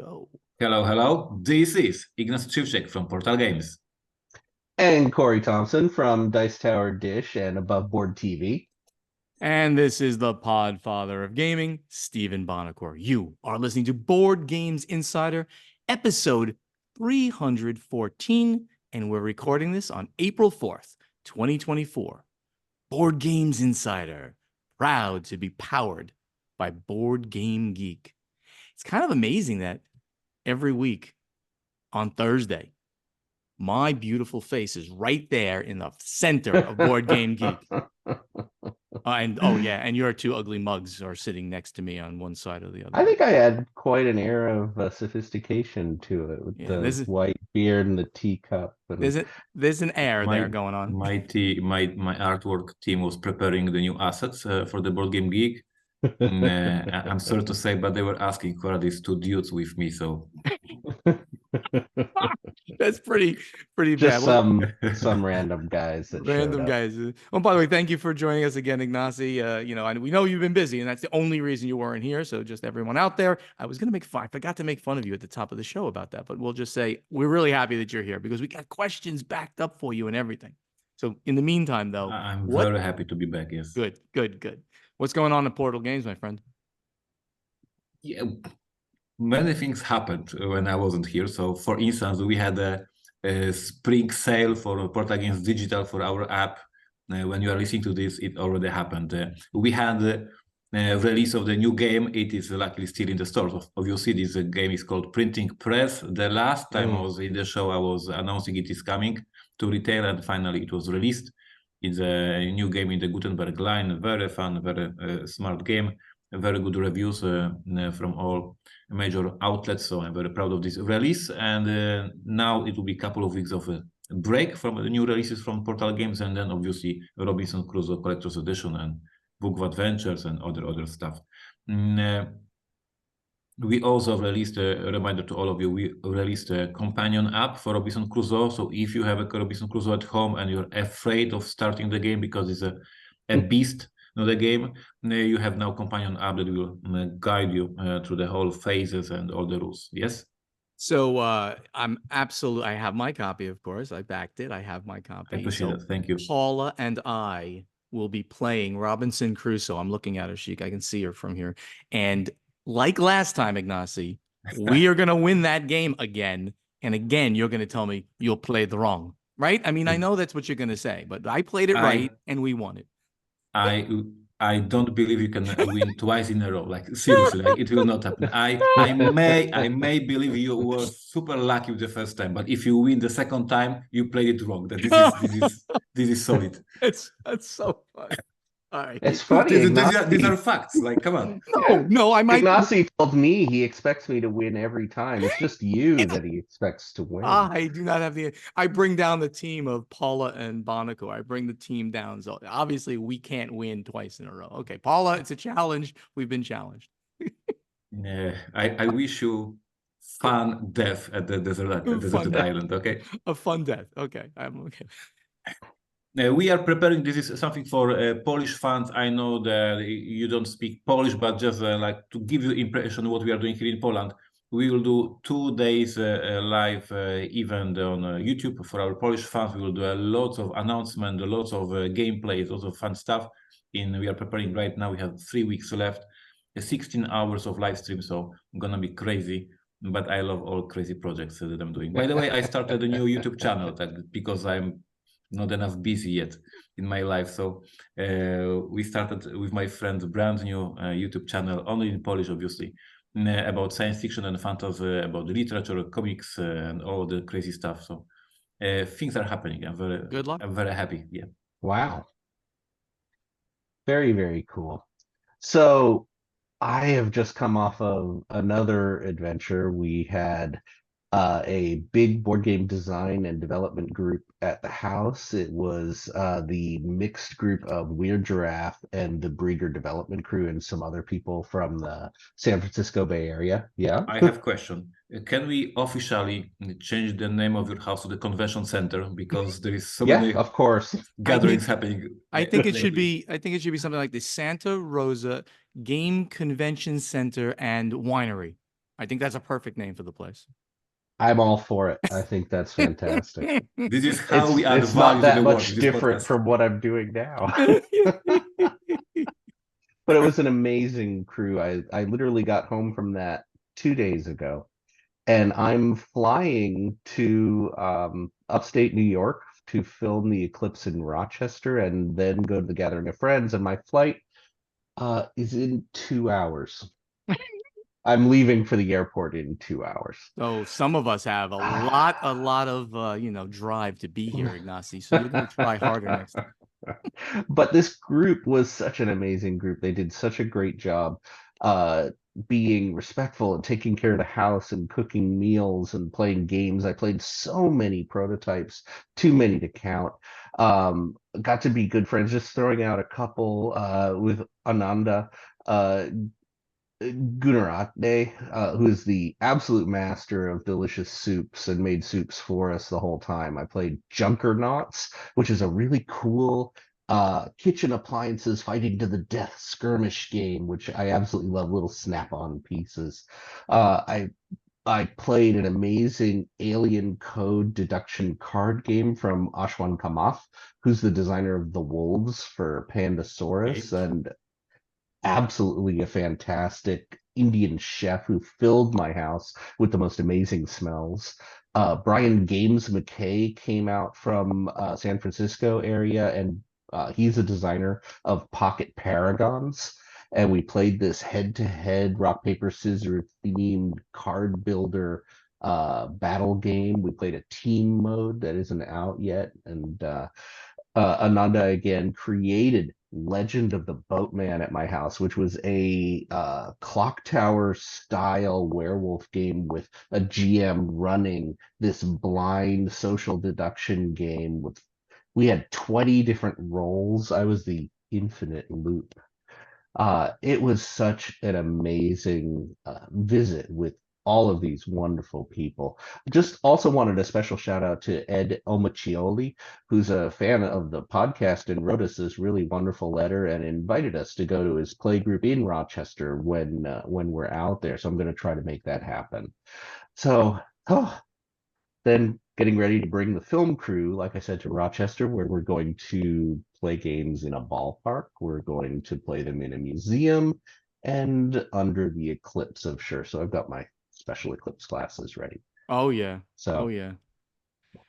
Go. Hello, hello. This is Ignacy from Portal Games. And Corey Thompson from Dice Tower Dish and Above Board TV. And this is the Podfather of Gaming, Stephen Bonacore. You are listening to Board Games Insider, episode 314, and we're recording this on April 4th, 2024. Board Games Insider, proud to be powered by Board Game Geek. It's kind of amazing that every week on Thursday, my beautiful face is right there in the center of Board Game Geek. And your two ugly mugs are sitting next to me on one side or the other. I think I had quite an air of sophistication to it with the white beard and the teacup. And... There's an air there going on. My artwork team was preparing the new assets for the Board Game Geek. I'm sorry to say, but they were asking who are these two dudes with me, so that's pretty just bad. Some random guys guys. Oh, by the way, thank you for joining us again, Ignacy. And we know you've been busy, and that's the only reason you weren't here. So just everyone out there, I forgot to make fun of you at the top of the show about that, but we'll just say we're really happy that you're here because we got questions backed up for you and everything. So in the meantime, though, I'm very happy to be back. Yes. Good. What's going on in Portal Games, my friend? Yeah, many things happened when I wasn't here. So, for instance, we had a spring sale for Portal Games Digital for our app. When you are listening to this, it already happened. We had a release of the new game. It is luckily still in the stores. Obviously, this game is called Printing Press. The last time I was in the show, I was announcing it is coming to retail, and finally it was released. It's a new game in the Gutenberg line, very fun, very smart game, very good reviews from all major outlets. So I'm very proud of this release. And now it will be a couple of weeks of a break from the new releases from Portal Games, and then obviously Robinson Crusoe Collector's Edition and Book of Adventures and other stuff. We also released a reminder to all of you. We released a companion app for Robinson Crusoe. So if you have a Robinson Crusoe at home and you're afraid of starting the game because it's a beast, not a game, you have now companion app that will guide you through the whole phases and all the rules. Yes. So I have my copy, of course. I backed it. I have my copy. I appreciate it. Thank you. Paula and I will be playing Robinson Crusoe. I'm looking at her, Sheik. I can see her from here. And like last time, Ignacy, we are going to win that game again. And again, you're going to tell me you'll play it wrong, right? I mean, I know that's what you're going to say, but I played it right and we won it. I don't believe you can win twice in a row. Like seriously, like, it will not happen. I may believe you were super lucky with the first time, but if you win the second time, you played it wrong. That this is solid. That's so funny. All right. It's funny. These are facts. Like, come on. No, I might. Ignacy told me he expects me to win every time. It's just you that he expects to win. I do not have I bring down the team of Paula and Bonacore. I bring the team down. So obviously we can't win twice in a row. Okay, Paula, it's a challenge. We've been challenged. I wish you fun death at the deserted island. Okay. A fun death. Okay, I'm okay. We are preparing. This is something for Polish fans. I know that you don't speak Polish, but just like to give you impression of what we are doing here in Poland, we will do 2 days live event on YouTube for our Polish fans. We will do lots of announcements, lots of gameplays, lots of fun stuff. We are preparing right now. We have 3 weeks left, 16 hours of live stream. So I'm gonna be crazy. But I love all crazy projects that I'm doing. By the way, I started a new YouTube channel because I'm not enough busy yet in my life. So we started with my friend brand new YouTube channel, only in Polish, obviously, about science fiction and fantasy, about the literature, comics, and all the crazy stuff. So things are happening. Good luck. I'm very happy. Yeah. Wow. Very, very cool. So I have just come off of another adventure. We had a big board game design and development group at the house. It was the mixed group of Weird Giraffe and the Brieger development crew and some other people from the San Francisco Bay Area. Yeah. I have a question. Can we officially change the name of your house to the convention center because there is so many of course gatherings happening? I think it should be something like the Santa Rosa Game Convention Center and Winery. I think that's a perfect name for the place. I'm all for it. I think that's fantastic. This is how we add It's value not to that the world. much This different podcast. from what I'm doing now. But it was an amazing crew. I literally got home from that 2 days ago, and I'm flying to upstate New York to film the eclipse in Rochester and then go to the Gathering of Friends. And my flight is in 2 hours. I'm leaving for the airport in 2 hours. So some of us have a lot of drive to be here, Ignacy. So you're going to try harder next time. But this group was such an amazing group. They did such a great job being respectful and taking care of the house and cooking meals and playing games. I played so many prototypes, too many to count. Got to be good friends, just throwing out a couple with Ananda. Gunaratne, who is the absolute master of delicious soups and made soups for us the whole time. I played Junkernauts, which is a really cool kitchen appliances fighting to the death skirmish game, which I absolutely love. Little snap-on pieces. I played an amazing alien code deduction card game from Ashwan Kamath, who's the designer of the wolves for Pandasaurus, and absolutely a fantastic Indian chef who filled my house with the most amazing smells. Brian Games McKay came out from San Francisco area, and he's a designer of Pocket Paragons. And we played this head-to-head rock, paper, scissors themed card builder battle game. We played a team mode that isn't out yet, and Ananda again created Legend of the Boatman at my house, which was a clock tower style werewolf game with a GM running this blind social deduction game. We had 20 different roles. I was the infinite loop. It was such an amazing visit with all of these wonderful people. Just also wanted a special shout out to Ed Omaccioli, who's a fan of the podcast and wrote us this really wonderful letter and invited us to go to his play group in Rochester when we're out there. So I'm going to try to make that happen. So, then getting ready to bring the film crew, like I said, to Rochester, where we're going to play games in a ballpark. We're going to play them in a museum and under the eclipse of sure. So I've got my special eclipse classes ready. Oh yeah. So Oh yeah.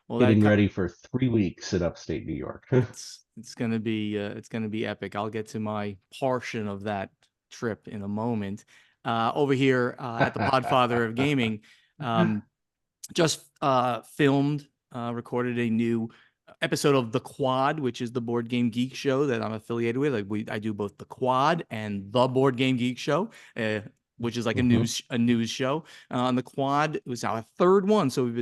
Well, getting ready for 3 weeks in upstate New York. it's gonna be epic. I'll get to my portion of that trip in a moment. Over here at the Podfather of Gaming, just filmed, recorded a new episode of The Quad, which is the Board Game Geek show that I'm affiliated with. I do both The Quad and the Board Game Geek show, which is like a news show. On The Quad, it was our third one, so our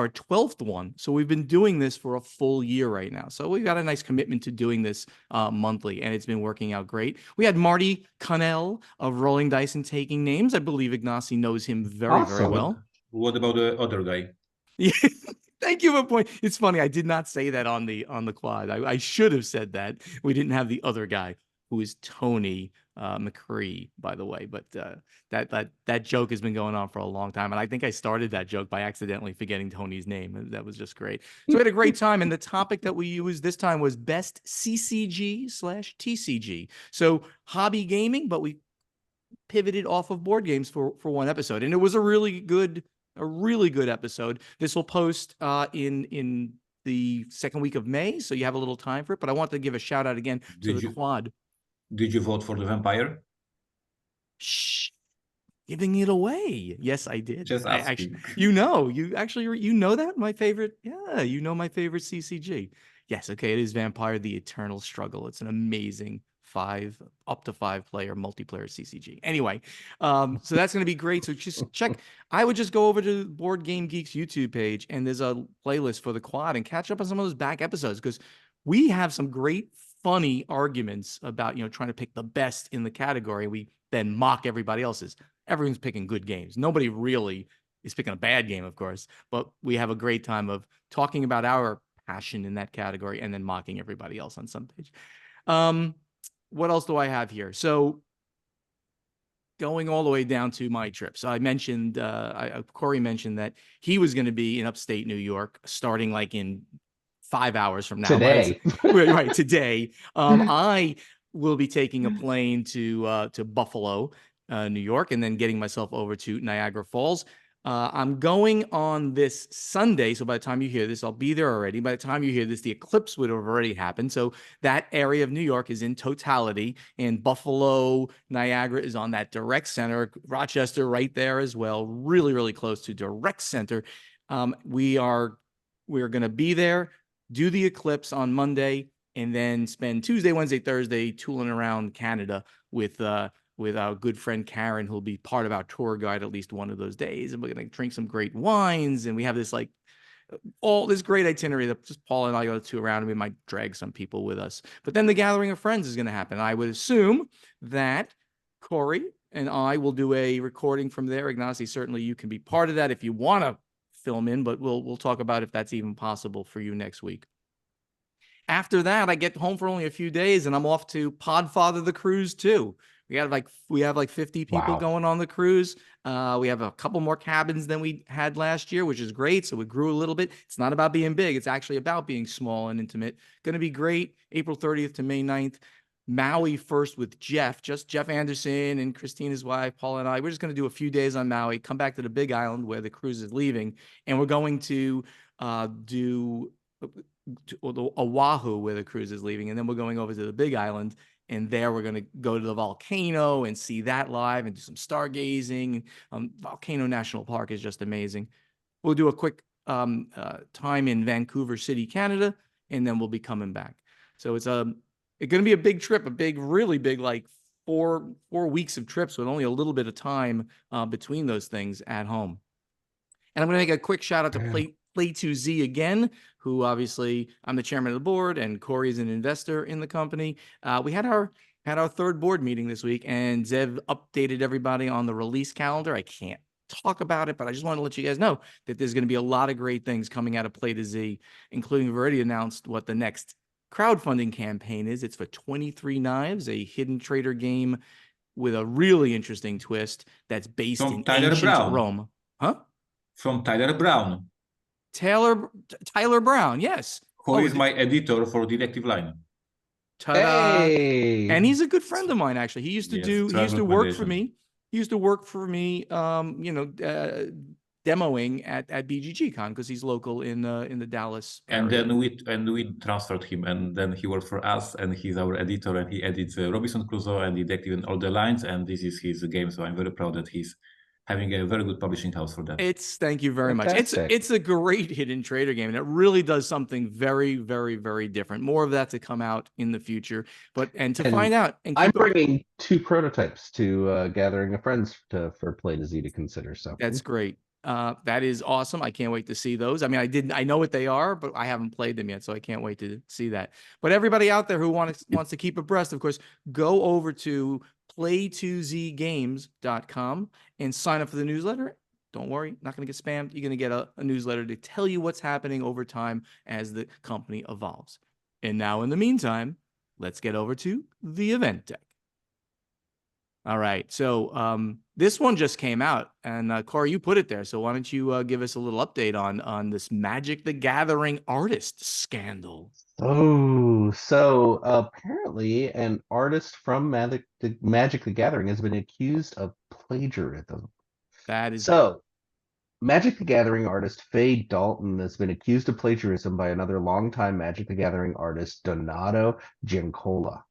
12th one. So we've been doing this for a full year right now. So we've got a nice commitment to doing this monthly, and it's been working out great. We had Marty Connell of Rolling Dice and Taking Names. I believe Ignacy knows him very well. What about the other guy? Yeah, thank you for point. It's funny. I did not say that on the quad. I should have said that. We didn't have the other guy, who is Tony McCree, by the way. But that joke has been going on for a long time, and I think I started that joke by accidentally forgetting Tony's name. That was just great. So we had a great time, and the topic that we used this time was best CCG/TCG. So hobby gaming, but we pivoted off of board games for one episode, and it was a really good episode. This will post in the second week of May, so you have a little time for it. But I want to give a shout out again to the quad. Did you vote for the vampire? Shh, giving it away. Yes, I did. Just asking. You know that my favorite. Yeah, you know my favorite CCG. Yes, okay, it is Vampire: The Eternal Struggle. It's an amazing up to five player multiplayer CCG. Anyway, so that's going to be great. So just check. I would just go over to Board Game Geeks YouTube page, and there's a playlist for the quad, and catch up on some of those back episodes, because we have some great funny arguments about trying to pick the best in the category. We then mock everybody else's. Everyone's picking good games. Nobody really is picking a bad game, of course, but we have a great time of talking about our passion in that category and then mocking everybody else on some page. What else do I have here? So going all the way down to my trip. So I mentioned, Corey mentioned that he was going to be in upstate New York starting like in 5 hours from now. Today. Right, today. I will be taking a plane to Buffalo, New York, and then getting myself over to Niagara Falls. I'm going on this Sunday, so by the time you hear this, I'll be there already. By the time you hear this, the eclipse would have already happened. So that area of New York is in totality, and Buffalo, Niagara is on that direct center. Rochester right there as well, really, really close to direct center. We're going to be there, do the eclipse on Monday, and then spend Tuesday, Wednesday, Thursday tooling around Canada with our good friend Karen, who'll be part of our tour guide at least one of those days. And we're going to drink some great wines. And we have this all this great itinerary that just Paul and I go to around, and we might drag some people with us. But then the gathering of friends is going to happen. I would assume that Corey and I will do a recording from there. Ignacy, certainly you can be part of that if you want to film in, but we'll talk about if that's even possible for you next week. After that, I get home for only a few days, and I'm off to Podfather the cruise too. We have like 50 people going on the cruise. We have a couple more cabins than we had last year, which is great. So we grew a little bit. It's not about being big. It's actually about being small and intimate. Going to be great. April 30th to May 9th. Maui first with Jeff Anderson and Christina's wife, Paula and I. We're just going to do a few days on Maui, come back to the Big Island where the cruise is leaving. And we're going to do Oahu where the cruise is leaving. And then we're going over to the Big Island. And there we're going to go to the volcano and see that live and do some stargazing. Volcano National Park is just amazing. We'll do a quick time in Vancouver City, Canada, and then we'll be coming back. So it's going to be a big trip, really big, like 4 weeks of trips with only a little bit of time between those things at home. And I'm going to make a quick shout out to Play2Z again, who obviously I'm the chairman of the board and Corey is an investor in the company. We had our third board meeting this week, and Zev updated everybody on the release calendar. I can't talk about it, but I just want to let you guys know that there's going to be a lot of great things coming out of Play2Z, including we've already announced what the next crowdfunding campaign is. It's for 23 Knives, a hidden trader game with a really interesting twist that's based in ancient Rome. Huh? From Tyler Brown. Tyler Brown, yes. Who is my editor for Detective Line. Ta-da. Hey. And he's a good friend of mine, actually. He used to work for me. He used to work for me, demoing at BGG Con because he's local in the Dallas area. And we transferred him, and then he worked for us, and he's our editor, and he edits Robinson Crusoe and Detective and all the lines, and this is his game. So I'm very proud that he's having a very good publishing house for that. Thank you very much. It's a great hidden trader game, and it really does something very, very, very different. More of that to come out in the future. Find out. And I'm bringing 2 prototypes to Gathering of Friends for Play2Z to consider. So that's great. That is awesome. I can't wait to see those. I mean, I know what they are, but I haven't played them yet, so I can't wait to see that. But everybody out there who wants to keep abreast, of course, go over to play2zgames.com and sign up for the newsletter. Don't worry, not going to get spammed. You're going to get a newsletter to tell you what's happening over time as the company evolves. And now, in the meantime, let's get over to the event deck. All right, so this one just came out, and Corey, you put it there. So why don't you give us a little update on this Magic the Gathering artist scandal? Oh, so apparently an artist from Magic the Gathering has been accused of plagiarism. That is so. Magic the Gathering artist Faye Dalton has been accused of plagiarism by another longtime Magic the Gathering artist, Donato Giancola.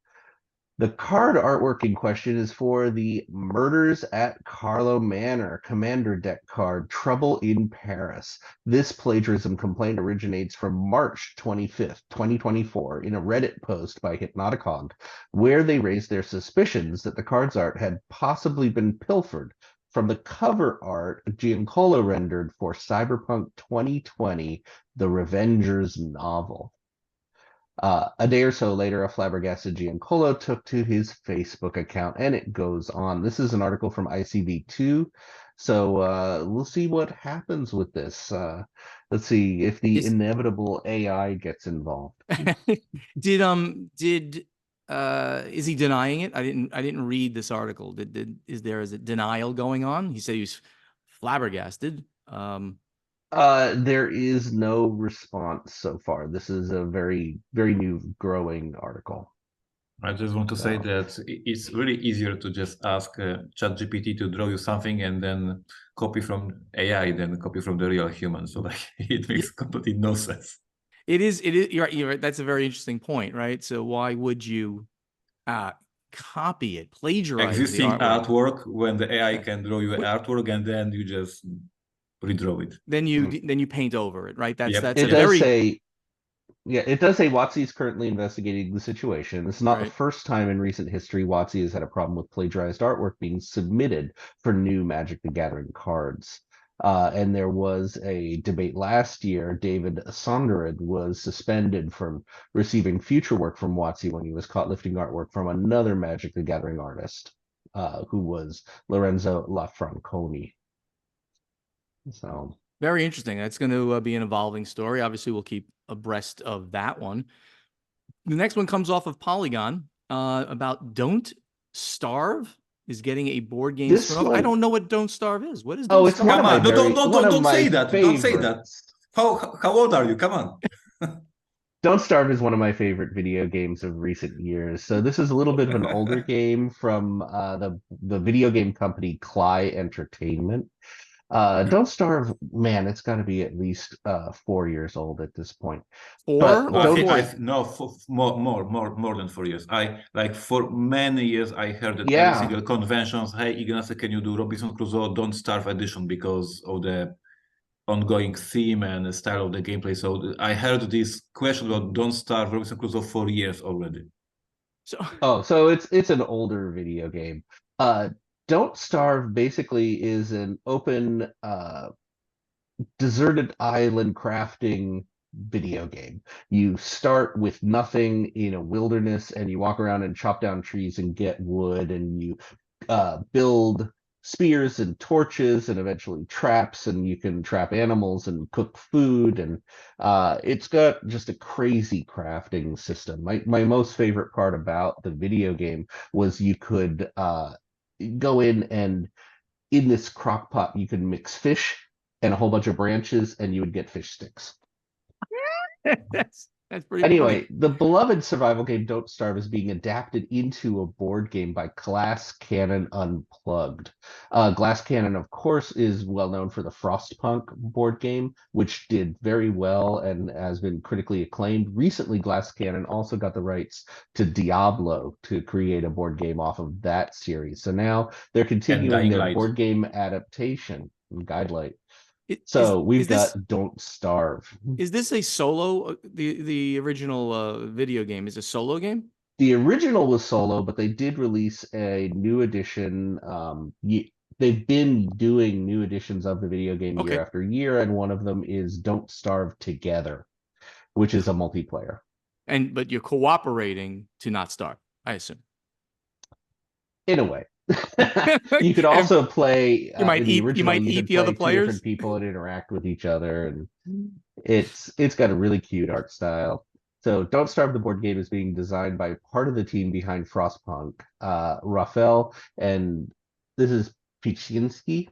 The card artwork in question is for the Murders at Carlo Manor Commander deck card, Trouble in Paris. This plagiarism complaint originates from March 25th, 2024, in a Reddit post by Hypnoticon, where they raised their suspicions that the card's art had possibly been pilfered from the cover art Giancola rendered for Cyberpunk 2020, The Revengers novel. A day or so later, a flabbergasted Giancola took to his Facebook account, and it goes on. This is an article from ICV2, so we'll see what happens with this. Let's see if the inevitable AI gets involved. Did Is he denying it? I didn't read this article. Is there a denial going on? He said he was flabbergasted. There is no response so far. This is a very, very new growing article. I just want to say that it's really easier to just ask ChatGPT to draw you something and then copy from AI than copy from the real human. So like it makes completely no sense. It is. You're right. That's a very interesting point, right? So why would you copy it, plagiarize existing the artwork when the AI can draw you artwork and then you just redraw it. Then you paint over it, right? That's it does say. Yeah, it does say WotC is currently investigating the situation. This is not the first time in recent history WotC has had a problem with plagiarized artwork being submitted for new Magic the Gathering cards. And there was a debate last year. David Sonderud was suspended from receiving future work from WotC when he was caught lifting artwork from another Magic the Gathering artist, who was Lorenzo Lafranconi. So very interesting. That's going to be an evolving story. Obviously, we'll keep abreast of that one. The next one comes off of Polygon about Don't Starve is getting a board game spin-off. I don't know what Don't Starve is. What is Don't Starve? Come on, don't say that. Don't say that. How old are you? Come on. Don't Starve is one of my favorite video games of recent years. So this is a little bit of an older game from the video game company Cly Entertainment. Don't Starve, man, it's got to be at least 4 years old at this point. More than 4 years. For many years I heard that every single conventions, hey Ignacy, can you do Robinson Crusoe Don't Starve edition because of the ongoing theme and the style of the gameplay. So I heard this question about Don't Starve Robinson Crusoe for years already. So it's an older video game. Don't Starve basically is an open, deserted island crafting video game. You start with nothing in a wilderness and you walk around and chop down trees and get wood, and you build spears and torches and eventually traps, and you can trap animals and cook food, and it's got just a crazy crafting system. My most favorite part about the video game was you could go in, and in this crock pot you could mix fish and a whole bunch of branches and you would get fish sticks. That's pretty funny. The beloved survival game Don't Starve is being adapted into a board game by Glass Cannon Unplugged. Glass Cannon, of course, is well known for the Frostpunk board game, which did very well and has been critically acclaimed. Recently, Glass Cannon also got the rights to Diablo to create a board game off of that series. So now they're continuing their board game adaptation, Guidelight. We've got Don't Starve. Is this a solo? The original video game is a solo game? The original was solo, but they did release a new edition. They've been doing new editions of the video game year after year, and one of them is Don't Starve Together, which is a multiplayer. But you're cooperating to not starve, I assume. In a way. You could also play. You might eat the other players. Different people and interact with each other, and it's got a really cute art style. So, Don't Starve the board game is being designed by part of the team behind Frostpunk, Rafael, and this is Pichinski,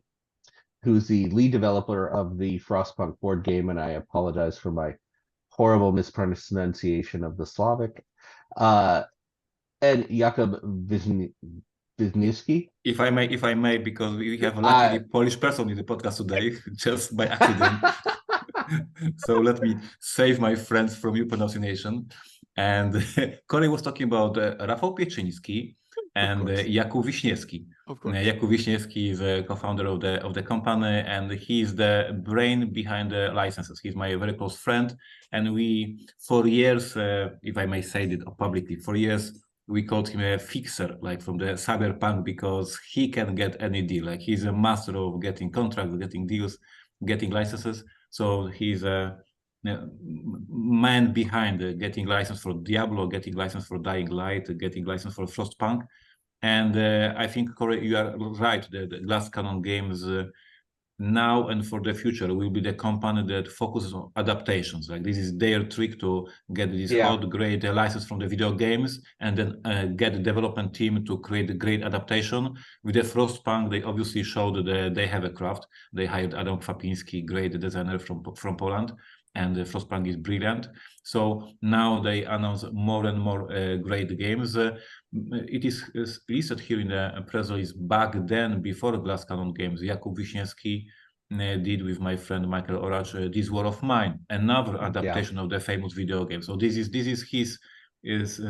who's the lead developer of the Frostpunk board game, and I apologize for my horrible mispronunciation of the Slavic, and Jakub Wisniewski. If I may, because we have a luckily Polish person in the podcast today, just by accident. So let me save my friends from your pronunciation. And Corey was talking about Rafał Pieczyński and Jakub Wiśniewski. Of course. Jakub Wiśniewski is a co-founder of the company, and he's the brain behind the licenses. He's my very close friend, and we, for years, if I may say it publicly, for years, we called him a fixer, like from the cyberpunk, because he can get any deal. Like he's a master of getting contracts, getting deals, getting licenses. So he's a man behind getting license for Diablo, getting license for Dying Light, getting license for Frostpunk. And I think, Corey, you are right. The Glass Cannon games now and for the future will be the company that focuses on adaptations. Like this is their trick to get this hot, great license from the video games and then get the development team to create a great adaptation. With the Frostpunk, they obviously showed that they have a craft. They hired Adam Kwapinski, great designer from Poland, and Frostpunk is brilliant. So now they announce more and more great games. It is listed here in the press release. Back then, before Glass Cannon Games, Jakub Wiśniewski did with my friend Michael Oracz This War of Mine, another adaptation of the famous video game. So this is his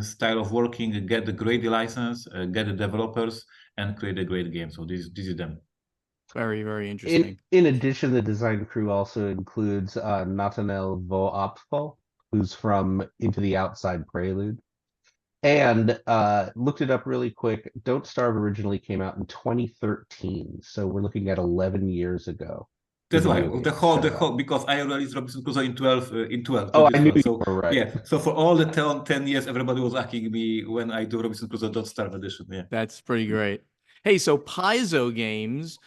style of working: get the great license, get the developers, and create a great game. So this is them. Very, very interesting. In addition, the design crew also includes Nathaniel Voapfel, who's from Into the Outside Prelude. And looked it up really quick. Don't Starve originally came out in 2013, so we're looking at 11 years ago. That's why the whole because I released Robinson Crusoe in 12. Oh, I knew you were right. Yeah, so for all the 10 years, everybody was asking me when I do Robinson Crusoe Don't Starve edition. Yeah, that's pretty great. Hey, so Paizo Games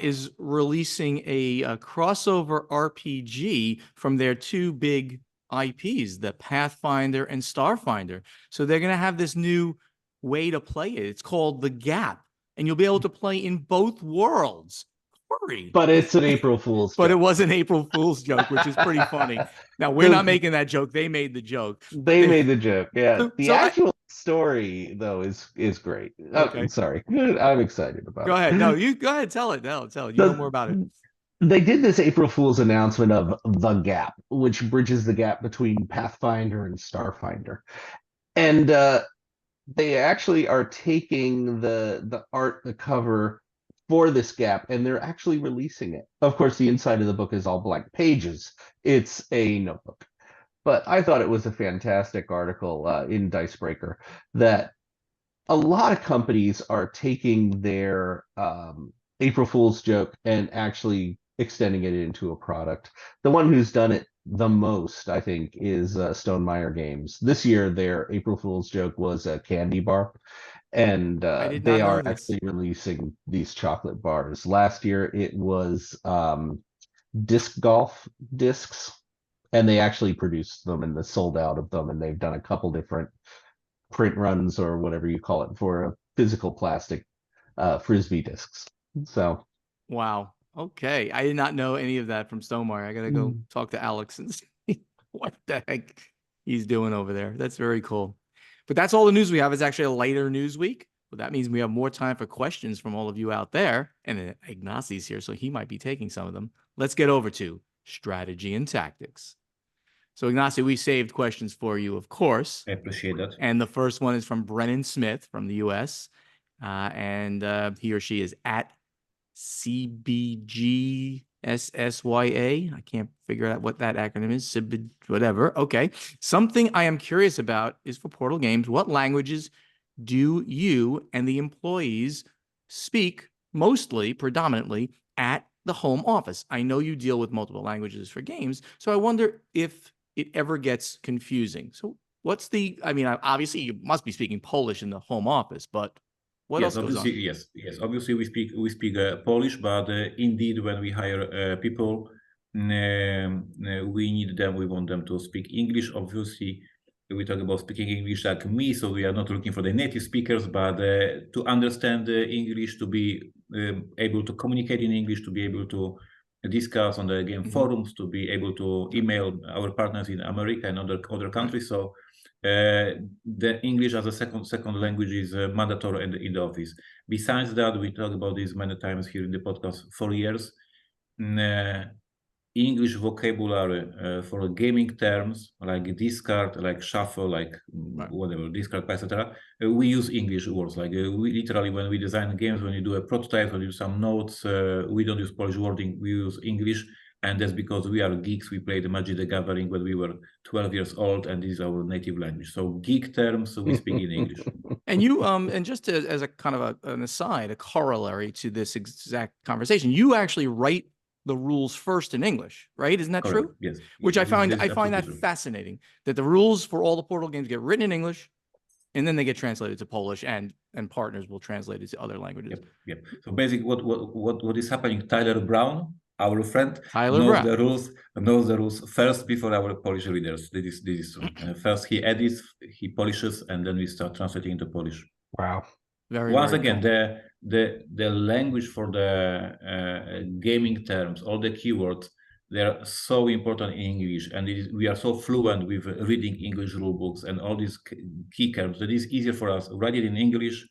is releasing a crossover RPG from their two big IPs, the Pathfinder and Starfinder. So they're going to have this new way to play it. It's called The Gap, and you'll be able to play in both worlds. Corey. But it's an April Fool's But joke. it was an April Fool's joke, which is pretty funny. Now, we're not making that joke. They made the joke. They made the joke, yeah. The actual story, though, is great. Okay. Sorry. I'm excited about it. Go ahead. No, you go ahead. Tell it. You know more about it. They did this April Fool's announcement of The Gap, which bridges the gap between Pathfinder and Starfinder. And they actually are taking the art, the cover for this gap, and they're actually releasing it. Of course, the inside of the book is all blank pages. It's a notebook. But I thought it was a fantastic article in Dicebreaker that a lot of companies are taking their April Fool's joke and actually extending it into a product. The one who's done it the most, I think, is Stonemaier Games. This year, their April Fool's joke was a candy bar, and they are actually releasing these chocolate bars. Last year, it was disc golf discs, and they actually produced them and sold out of them, and they've done a couple different print runs or whatever you call it for physical plastic Frisbee discs. So, wow. Okay. I did not know any of that from Stonemaier. I got to go talk to Alex and see what the heck he's doing over there. That's very cool. But that's all the news we have. It's actually a lighter news week. But that means we have more time for questions from all of you out there. And Ignacy's here, so he might be taking some of them. Let's get over to strategy and tactics. So, Ignacy, we saved questions for you, of course. I appreciate that. And the first one is from Brennan Smith from the U.S. And he or she is at CBGSSYA. I can't figure out what that acronym is. Whatever. Okay. Something I am curious about is for Portal Games. What languages do you and the employees speak mostly, predominantly, at the home office? I know you deal with multiple languages for games, so I wonder if it ever gets confusing. So what's obviously you must be speaking Polish in the home office, but what else goes on? Yes. Obviously, we speak Polish, but indeed, when we hire people, we need them. We want them to speak English. Obviously, we talk about speaking English like me, so we are not looking for the native speakers, but to understand English, to be able to communicate in English, to be able to discuss on the game forums, to be able to email our partners in America and other countries. So the English as a second language is mandatory in the office. Besides that, we talk about this many times here in the podcast for years. English vocabulary for gaming terms like discard, like shuffle, like whatever, discard, etc. We use English words. Like we literally, when we design games, when you do a prototype, when you do some notes, we don't use Polish wording, we use English. And that's because we are geeks. We played Magic the Gathering when we were 12 years old, and this is our native language. So geek terms, we speak in English. And you, and just as a kind of an aside, a corollary to this exact conversation, you actually write the rules first in English, right? Isn't that true? Yes. Which I find that fascinating, that the rules for all the Portal games get written in English, and then they get translated to Polish, and partners will translate it to other languages. Yep. So basically, what is happening? Tyler Brown our friend Tyler knows Brown. the rules first before our Polish readers. This is true. First he edits, he polishes, and then we start translating into Polish. Wow. Once Very again, cool. the language for the gaming terms, all the keywords, they're so important in English, and we are so fluent with reading English rule books and all these key terms that it's easier for us write it in English,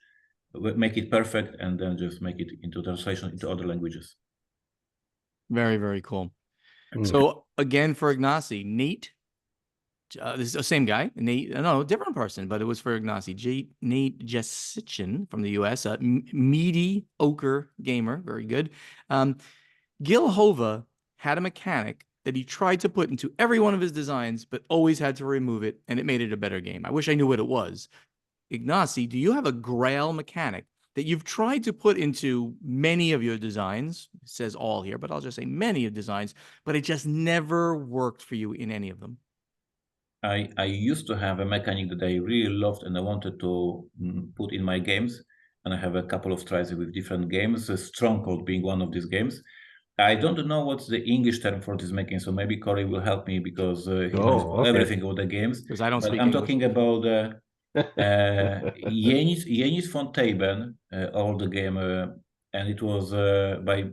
make it perfect, and then just make it into translation into other languages. Very cool. So again, for Ignacy, Nate, this is the same guy, Nate, no, different person, but it was for Ignacy. Nate Jesichin from the US, meaty ochre gamer, very good. Gil Hova had a mechanic that he tried to put into every one of his designs, but always had to remove it, and it made it a better game. I wish I knew what it was. Ignacy, do you have a grail mechanic that you've tried to put into many of your designs? It says all here, but I'll just say many of designs, but it just never worked for you in any of them. I used to have a mechanic that I really loved and I wanted to put in my games, and I have a couple of tries with different games, Stronghold being one of these games. I don't know what's the English term for this mechanic, so maybe Corey will help me because he knows everything about the games. Because I don't speak I'm English. talking about Jenis von Teben, old game, and it was by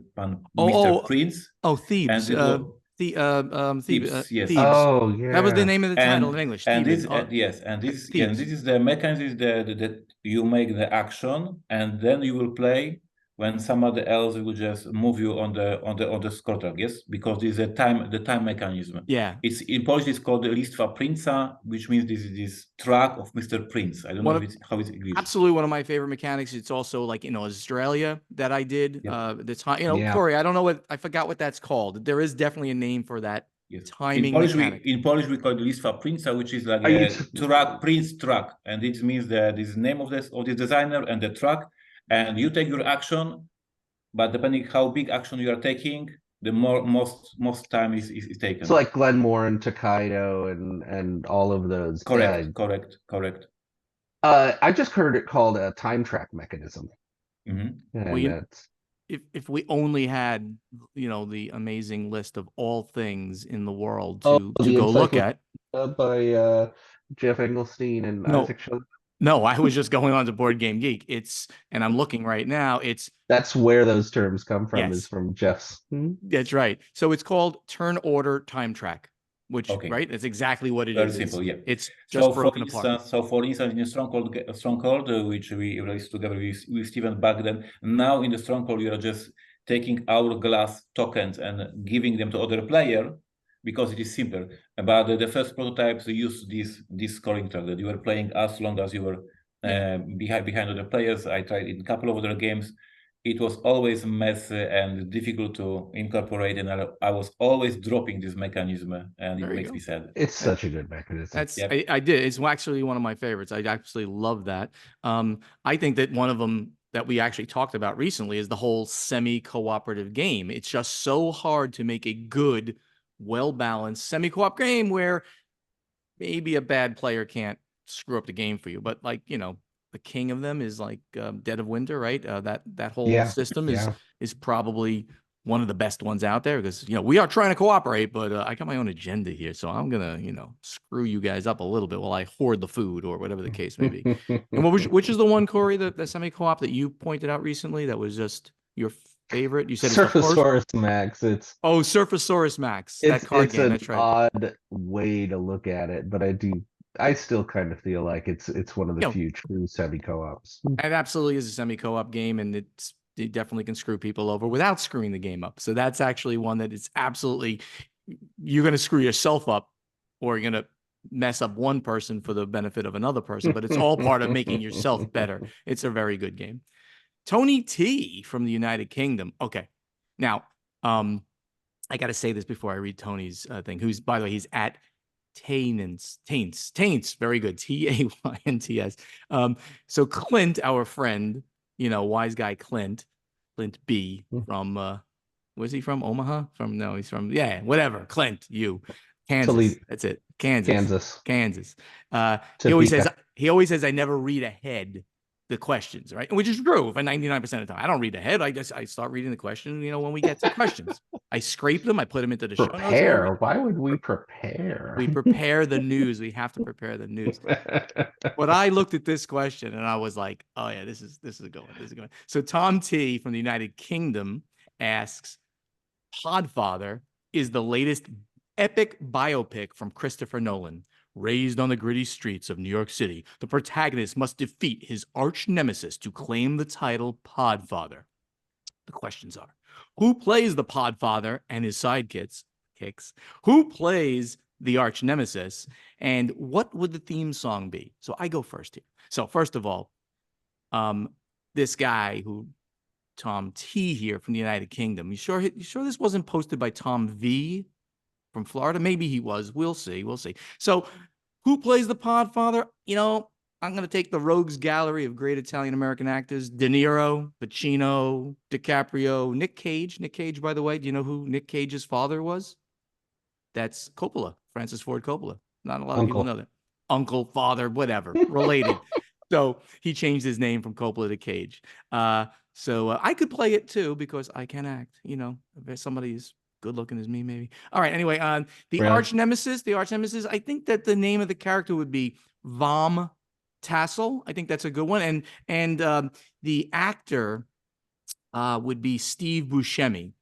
Mr. Prince. Oh, Thebes. And Thebes, yes. Thebes. Oh, yeah. That was the name of the title in English. And this is the mechanism that you make the action, and then you will play when somebody else will just move you on the score track, yes, because this is the time mechanism. Yeah, it's in Polish. It's called the Listwa Princa, which means this is this track of Mr. Prince. I don't know how it's English. Absolutely, one of my favorite mechanics. It's also like in Australia that I did. The time, Corey, I don't know I forgot what that's called. There is definitely a name for that. Yes. Timing mechanic. In Polish, we call it Listwa Princa, which is like a track, Prince track, and it means this name of this designer and the track. And you take your action, but depending how big action you are taking, the most time is taken. It's like Glenmore and Tokaido and all of those. Correct. I just heard it called a time track mechanism. Well, if we only had, the amazing list of all things in the world to go look at. By Jeff Engelstein and Isaac Schiller. No, I was just going on to Board Game Geek. And I'm looking right now. That's where those terms come from, is from Jeff's. That's right. So it's called turn order time track, which, right? That's exactly what it is. Very simple, yeah. It's just broken apart. So for instance, in Stronghold, which we released together with Steven back then, now in the Stronghold, you are just taking hourglass tokens and giving them to other player, because it is simple. But the first prototypes use this scoring track that you were playing as long as you were behind other players. I tried it in a couple of other games. It was always messy and difficult to incorporate, and I was always dropping this mechanism, and it makes me sad. It's such a good mechanism. I did. It's actually one of my favorites. I absolutely love that. I think that one of them that we actually talked about recently is the whole semi-cooperative game. It's just so hard to make a good, well-balanced semi-co-op game where maybe a bad player can't screw up the game for you. But the king of them is like Dead of Winter, right? That whole system is probably one of the best ones out there, because we are trying to cooperate, but I got my own agenda here, so I'm gonna screw you guys up a little bit while I hoard the food or whatever the case may be. And which is the one, Corey, the semi-co-op that you pointed out recently that was just your favorite? You said Surfasaurus Max. Surfasaurus Max. That card game. That's right. Odd way to look at it, but I still kind of feel like it's one of the few true semi-co-ops. It absolutely is a semi-co-op game, and it definitely can screw people over without screwing the game up. So that's actually one that it's absolutely, you're going to screw yourself up, or you're going to mess up one person for the benefit of another person, but it's all part of making yourself better. It's a very good game. Tony T from the United Kingdom. Okay. Now, I got to say this before I read Tony's thing, who's, by the way, he's at Taints, very good. Tayns. So Clint, our friend, wise guy Clint B from, where's he from? Omaha? He's from, whatever. Clint, Kansas. Toledo. That's it. Kansas. He always says, I never read ahead. the questions, right? Which is true for 99% of the time. I don't read ahead. I start reading the question, when we get to questions. I scrape them, I put them into the show notes. Prepare. Why would we prepare? We prepare the news. We have to prepare the news. But I looked at this question and I was like, oh yeah, this is a good one. This is a good one. So Tom T from the United Kingdom asks, Podfather is the latest epic biopic from Christopher Nolan. Raised on the gritty streets of New York City, the protagonist must defeat his arch nemesis to claim the title Podfather. The questions are, who plays the Podfather and his sidekicks? Who plays the arch nemesis? And what would the theme song be? So I go first here. So first of all, this guy Tom T here from the United Kingdom, you sure this wasn't posted by Tom V from Florida? Maybe he was. We'll see. So who plays the Podfather? I'm going to take the rogues gallery of great Italian-American actors: De Niro, Pacino, DiCaprio, Nick Cage. Nick Cage, by the way, do you know who Nick Cage's father was? That's Coppola, Francis Ford Coppola. Not a lot of people know that. Uncle, father, whatever, related. So he changed his name from Coppola to Cage. So I could play it too because I can act. If somebody's good looking as me, maybe. All right. Anyway, the arch nemesis. I think that the name of the character would be Vom Tassel. I think that's a good one. And the actor would be Steve Buscemi,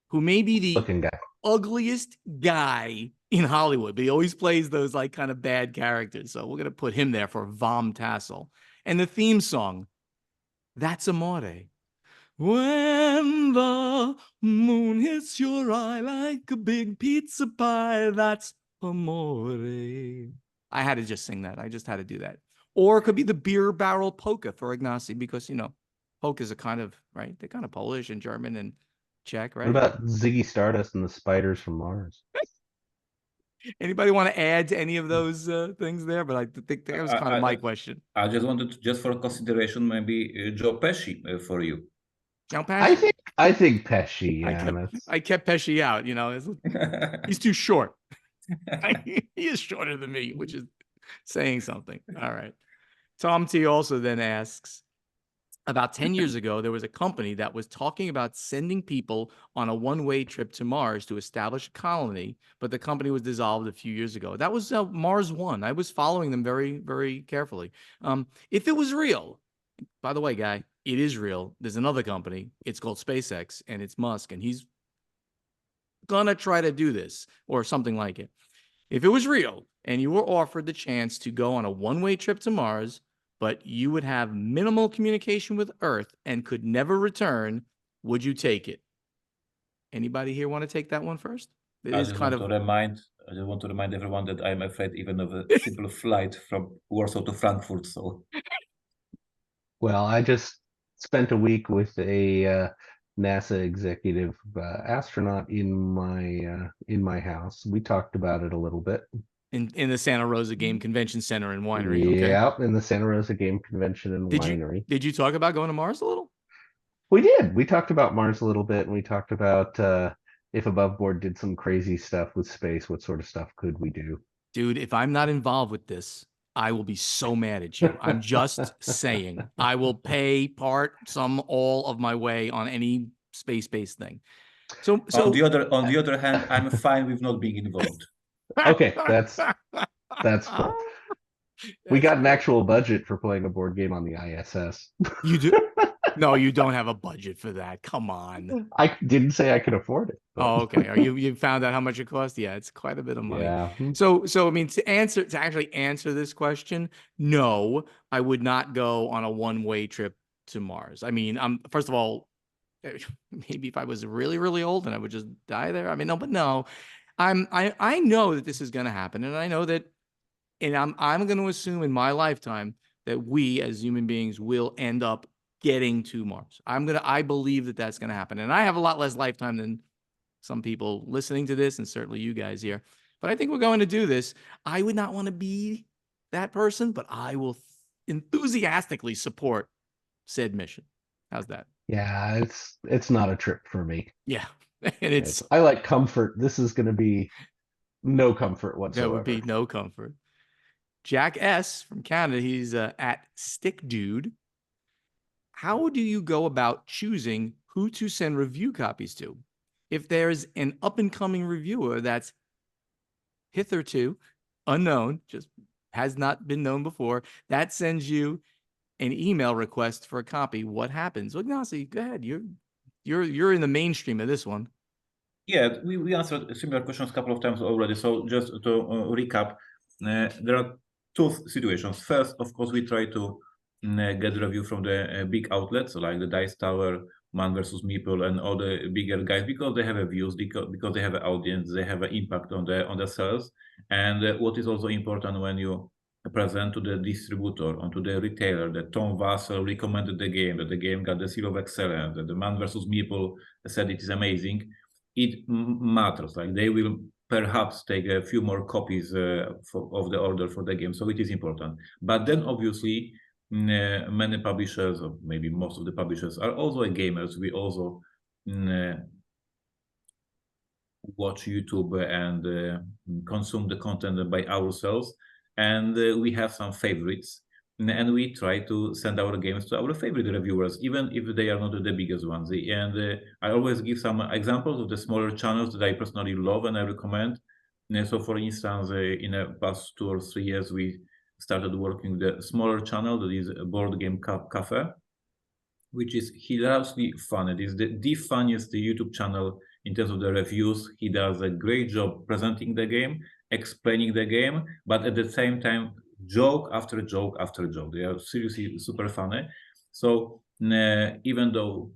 who may be the ugliest guy in Hollywood, but he always plays those like kind of bad characters. So we're gonna put him there for Vom Tassel. And the theme song, That's Amore. When the moon hits your eye like a big pizza pie, that's amore. I had to just sing that. I just had to do that. Or it could be the beer barrel polka for Ignacy, because, polkas are kind of, right? They're kind of Polish and German and Czech, right? What about Ziggy Stardust and the Spiders from Mars? Anybody want to add to any of those things there? But I think that was kind of my question. I just wanted, just for consideration, maybe Joe Pesci for you. Joe Pesci? I think Pesci. Yeah, I kept Pesci out. He's too short. He is shorter than me, which is saying something. All right. Tom T also then asks, about 10 years ago, there was a company that was talking about sending people on a one-way trip to Mars to establish a colony, but the company was dissolved a few years ago. That was Mars One. I was following them very, very carefully. If it was real, by the way, guy, it is real. There's another company. It's called SpaceX, and it's Musk, and he's gonna try to do this or something like it. If it was real and you were offered the chance to go on a one-way trip to Mars, but you would have minimal communication with Earth and could never return, would you take it? Anybody here want to take that one first? I just want to remind everyone that I'm afraid even of a simple flight from Warsaw to Frankfurt. So, well, I just spent a week with a NASA executive astronaut in my house. We talked about it a little bit. In the Santa Rosa Game Convention Center and Winery. Yeah, in the Santa Rosa Game Convention and Winery. Did you talk about going to Mars a little? We did. We talked about Mars a little bit, and we talked about if Above Board did some crazy stuff with space, what sort of stuff could we do? Dude, if I'm not involved with this, I will be so mad at you. I'm just saying. I will pay part, some, all of my way on any space-based thing. So on the other hand, I'm fine with not being involved. Okay, that's cool. We got an actual budget for playing a board game on the ISS. You do? No, you don't have a budget for that. Come on. I didn't say I could afford it. But... Oh, okay. You found out how much it cost? Yeah, it's quite a bit of money. Yeah. So I mean, to actually answer this question, no, I would not go on a one-way trip to Mars. I mean, first of all, maybe if I was really, really old and I would just die there. I mean, no. I know that this is going to happen, and I know that, and I'm going to assume in my lifetime that we as human beings will end up getting to Mars. I believe that that's going to happen, and I have a lot less lifetime than some people listening to this, and certainly you guys here. But I think we're going to do this. I would not want to be that person, but I will enthusiastically support said mission. How's that? Yeah, it's not a trip for me. Yeah. And I like comfort. This is going to be no comfort whatsoever. That would be no comfort. Jack S from Canada, he's at Stick Dude. how do you go about choosing who to send review copies to? If there's an up-and-coming reviewer that's hitherto unknown, just has not been known before, that sends you an email request for a copy, what happens? Ignacy, go ahead. You're in the mainstream of this one. Yeah, we answered similar questions a couple of times already. So just to recap, there are two situations. First, of course, we try to get review from the big outlets like the Dice Tower, Man versus Meeple, and all the bigger guys because they have a views, because they have an audience, they have an impact on the sales. And what is also important when you present to the distributor, onto the retailer, that Tom Vassell recommended the game, that the game got the seal of excellence, that the Man versus Meeple said it is amazing. It matters. Like they will perhaps take a few more copies of the order for the game, so it is important. But then obviously many publishers, or maybe most of the publishers, are also gamers. We also watch YouTube and consume the content by ourselves, and we have some favorites. And we try to send our games to our favorite reviewers, even if they are not the biggest ones. And I always give some examples of the smaller channels that I personally love and I recommend. So, for instance, in the past 2 or 3 years, we started working the smaller channel that is Board Game Cafe, which is hilariously fun. It is the funniest YouTube channel in terms of the reviews. He does a great job presenting the game, explaining the game, but at the same time, joke after joke after joke. They are seriously super funny. So even though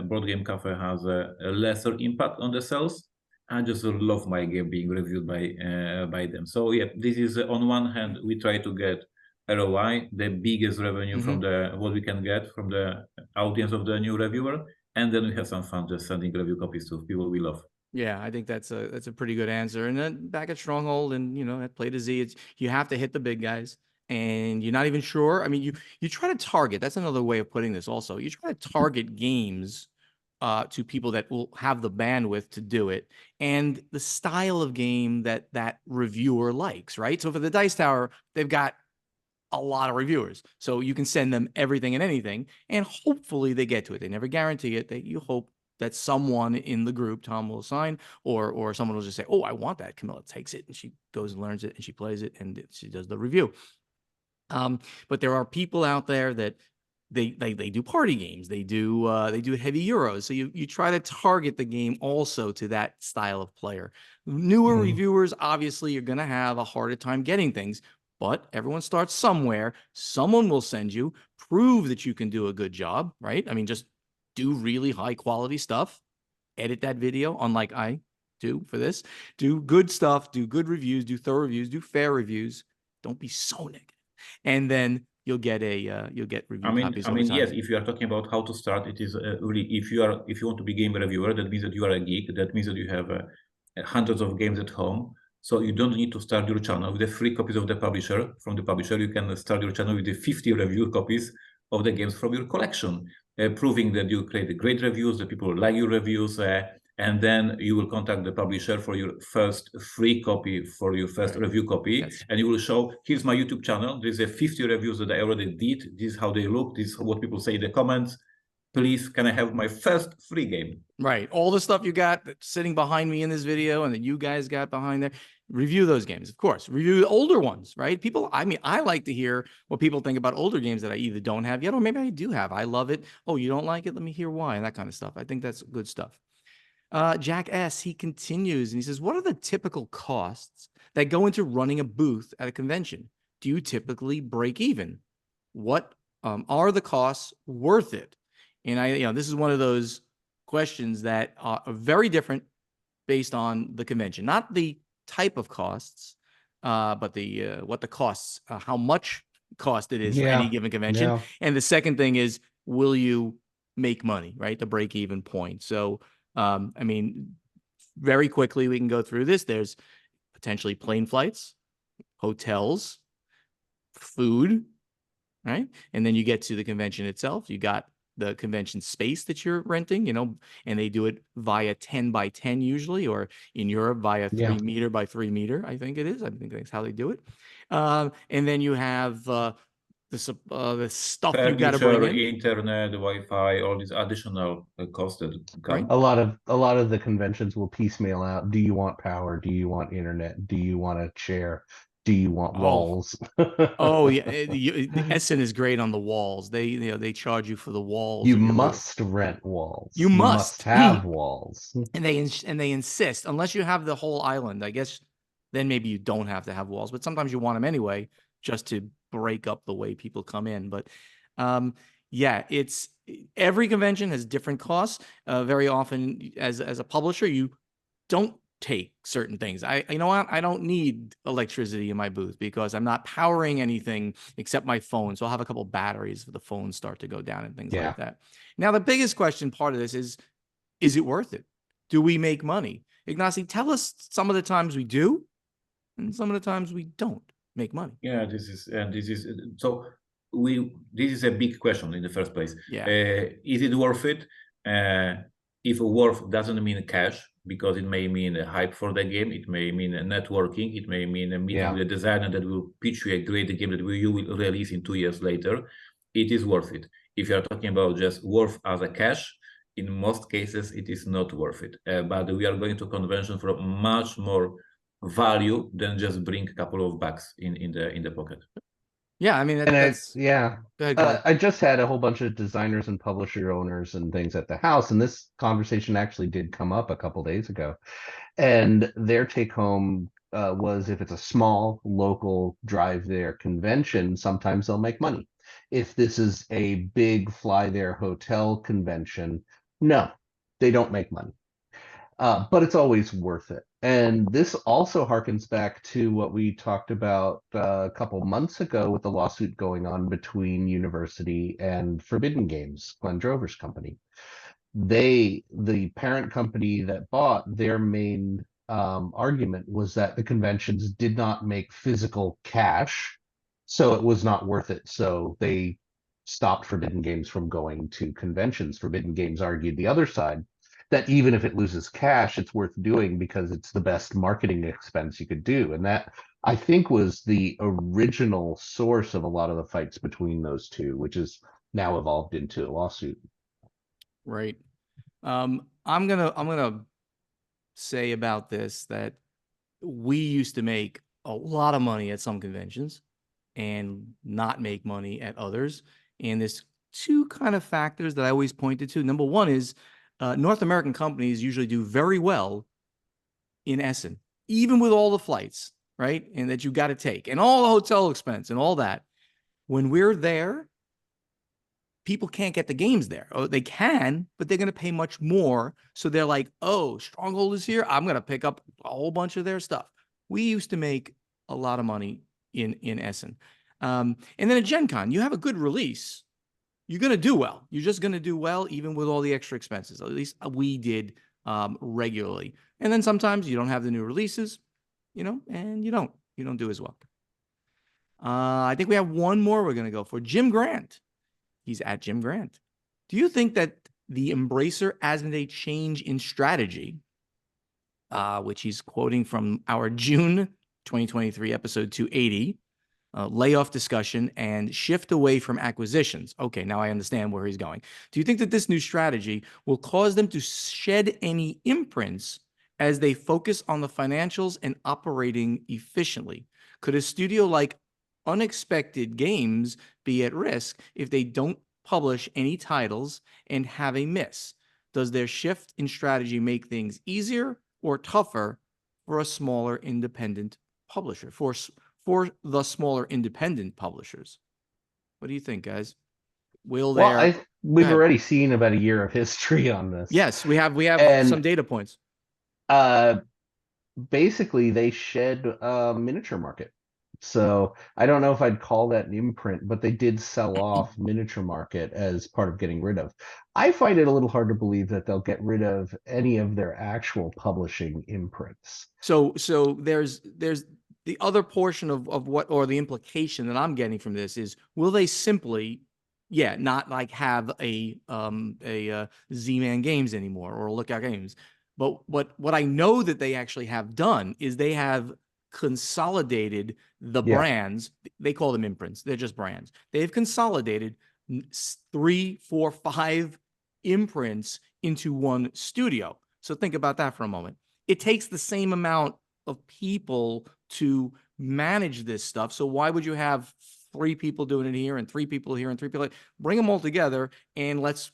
Board Game Cafe has a lesser impact on the sales, I just love my game being reviewed by them. So yeah, this is on one hand, we try to get ROI, the biggest revenue from the what we can get from the audience of the new reviewer, and then we have some fun just sending review copies to people we love. Yeah, I think that's a pretty good answer. And then back at Stronghold and at Play to Z, it's you have to hit the big guys, and you're not even sure. I mean, you try to target. That's another way of putting this. Also, you try to target games to people that will have the bandwidth to do it and the style of game that that reviewer likes. Right. So for the Dice Tower, they've got a lot of reviewers. So you can send them everything and anything, and hopefully they get to it. They never guarantee it. You hope that someone in the group, Tom will assign, or someone will just say, "Oh, I want that." Camilla takes it and she goes and learns it and she plays it and she does the review. But there are people out there that they do party games. They do heavy Euros. So you try to target the game also to that style of player. Newer reviewers, obviously, you're going to have a harder time getting things. But everyone starts somewhere. Someone will send you, prove that you can do a good job, right? I mean, just do really high quality stuff, edit that video, unlike I do for this. Do good stuff, do good reviews, do thorough reviews, do fair reviews. Don't be so negative. And then you'll get review copies over time. Yes, if you are talking about how to start, it is really if you want to be game reviewer, that means that you are a geek. That means that you have hundreds of games at home. So you don't need to start your channel with the free copies of the publisher. From the publisher, you can start your channel with the 50 review copies of the games from your collection, proving that you create great reviews, that people like your reviews, and then you will contact the publisher for your first free copy, for your first review copy, and you will show, here's my YouTube channel. There's a 50 reviews that I already did. This is how they look. This is what people say in the comments. Please, can I have my first free game? Right. All the stuff you got that's sitting behind me in this video and that you guys got behind there, review those games, of course. Review the older ones, right? People, I mean, I like to hear what people think about older games that I either don't have yet or maybe I do have. I love it. Oh, you don't like it? Let me hear why, and that kind of stuff. I think that's good stuff. Jack S., he continues and he says, what are the typical costs that go into running a booth at a convention? Do you typically break even? What are the costs worth it? And this is one of those questions that are very different based on the convention, not the type of costs, but the what the costs, how much cost it is for any given convention. Yeah. And the second thing is, will you make money, right? The break even point. So, I mean, very quickly we can go through this. There's potentially plane flights, hotels, food, right? And then you get to the convention itself. You got the convention space that you're renting, and they do it via 10 by 10 usually, or in Europe via 3 meter by 3 meter, I think it is. I think that's how they do it. And then you have the stuff you got to Furniture, bring in, internet, Wi-Fi, all these additional costs that come. right? A lot of the conventions will piecemeal out. Do you want power? Do you want internet? Do you want a chair? Do you want Oh, walls? oh yeah, the Essen is great on the walls. They charge you for the walls You of your booth. must rent walls. You You must must, have walls. and they insist unless you have the whole island. I guess then maybe you don't have to have walls, but sometimes you want them anyway, just to break up the way people come in. But yeah, it's every convention has different costs. Very often, as a publisher, you don't take certain things. You know what? I don't need electricity in my booth because I'm not powering anything except my phone. So I'll have a couple batteries if the phones start to go down and things Yeah. like that. Now, the biggest question part of this is it worth it? Do we make money? Ignacy, tell us some of the times we do and some of the times we don't make money. Yeah, this is so this is a big question in the first place. Yeah. Is it worth it? If worth doesn't mean cash, because it may mean a hype for the game, it may mean a networking, it may mean a meeting with a designer that will pitch you a great game that you will release in 2 years later. It is worth it. If you're talking about just worth as a cash, in most cases it is not worth it. But we are going to convention for much more value than just bring a couple of bucks in the pocket. Yeah, I mean that's yeah. Go ahead. I just had a whole bunch of designers and publisher owners and things at the house, and this conversation actually did come up a couple days ago. And their take home was if it's a small local drive there convention, sometimes they'll make money. If this is a big fly there hotel convention, no, they don't make money. But it's always worth it. And this also harkens back to what we talked about a couple months ago with the lawsuit going on between University and Forbidden Games, Glenn Drover's company. The parent company that bought, their main argument was that the conventions did not make physical cash, so it was not worth it. So they stopped Forbidden Games from going to conventions. Forbidden Games argued the other side, that even if it loses cash, it's worth doing because it's the best marketing expense you could do. And that, I think, was the original source of a lot of the fights between those two, which is now evolved into a lawsuit. Right. I'm gonna say about this that we used to make a lot of money at some conventions and not make money at others. And there's two kind of factors that I always pointed to. Number one is North American companies usually do very well in Essen, even with all the flights, right? And that you got to take and all the hotel expense and all that. When we're there, people can't get the games there. Oh, they can, but they're going to pay much more. So they're like, oh, Stronghold is here. I'm going to pick up a whole bunch of their stuff. We used to make a lot of money in Essen. And then at Gen Con, you have a good release, you're going to do well. You're just going to do well, even with all the extra expenses. At least we did regularly. And then sometimes you don't have the new releases, and you don't do as well. I think we have one more we're going to go for. Jim Grant. He's at Jim Grant. Do you think that the Embracer Asmodee change in strategy, which he's quoting from our June 2023 episode 280, layoff discussion and shift away from acquisitions. Okay, now I understand where he's going. Do you think that this new strategy will cause them to shed any imprints as they focus on the financials and operating efficiently? Could a studio like Unexpected Games be at risk if they don't publish any titles and have a miss? Does their shift in strategy make things easier or tougher for a smaller independent publisher, for the smaller independent publishers? What do you think, guys? We've already seen about a year of history on this. Yes, we have And, some data points. Basically, they shed a miniature market. So I don't know if I'd call that an imprint, but they did sell off miniature market as part of getting rid of. I find it a little hard to believe that they'll get rid of any of their actual publishing imprints. So there's the other portion of what, or the implication that I'm getting from this is, will they simply, not like have a Z-Man Games anymore or a Lookout Games, but what I know that they actually have done is they have consolidated the Yeah. brands. They call them imprints. They're just brands. They've consolidated 3, 4, 5 imprints into one studio. So think about that for a moment. It takes the same amount of people to manage this stuff. So why would you have 3 people doing it here and 3 people here and 3 people? Bring them all together and let's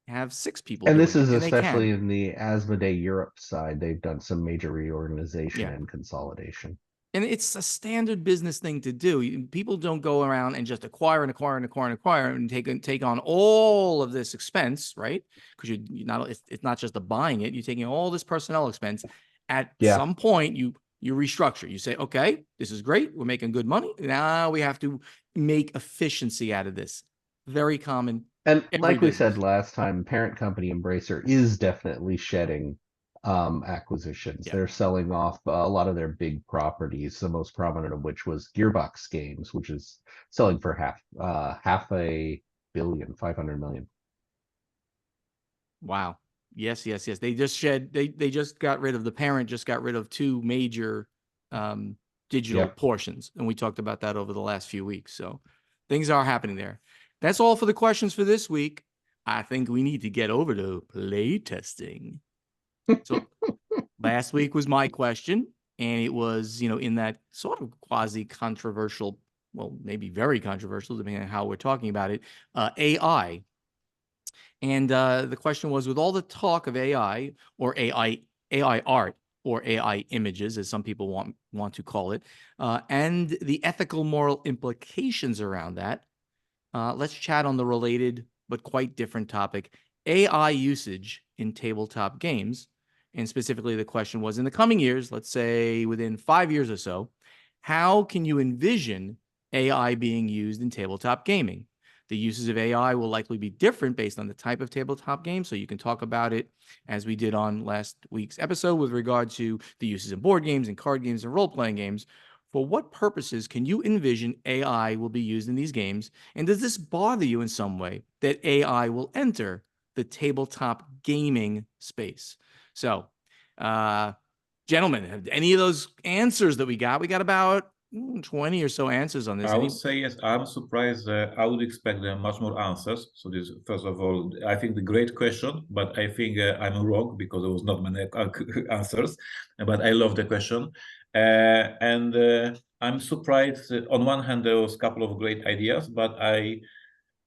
have 6 people And doing this is it. And they especially can. in the Asmodee Europe side. They've done some major reorganization Yeah. and consolidation. And it's a standard business thing to do. People don't go around and just acquire and acquire and acquire and acquire and take on all of this expense, right? Because you're not, it's not just the buying it. You're taking all this personnel expense. At some point, you restructure. You say, okay, this is great. We're making good money. Now we have to make efficiency out of this. Very common. And Every like we business. said last time, parent company Embracer is definitely shedding acquisitions. Yeah. They're selling off a lot of their big properties, the most prominent of which was Gearbox Games, which is selling for half a billion, 500 million. Wow. Yes. They just got rid of, the parent just got rid of 2 major digital portions. And we talked about that over the last few weeks. So things are happening there. That's all for the questions for this week. I think we need to get over to play testing. So last week was my question, and it was, in that sort of quasi-controversial, well, maybe very controversial, depending on how we're talking about it, AI. And the question was, with all the talk of AI or AI art or AI images, as some people want to call it, and the ethical moral implications around that, let's chat on the related but quite different topic, AI usage in tabletop games. And specifically, the question was, in the coming years, let's say within 5 years or so, how can you envision AI being used in tabletop gaming? The uses of AI will likely be different based on the type of tabletop game. So you can talk about it as we did on last week's episode with regard to the uses in board games and card games and role-playing games. For what purposes can you envision AI will be used in these games? And does this bother you in some way that AI will enter the tabletop gaming space? So, gentlemen, have any of those answers that we got about 20 or so answers on this. I would say yes. I'm surprised. I would expect much more answers. So this, first of all, I think the great question, but I think I'm wrong because there was not many answers. But I love the question, and I'm surprised. On one hand, there was a couple of great ideas, but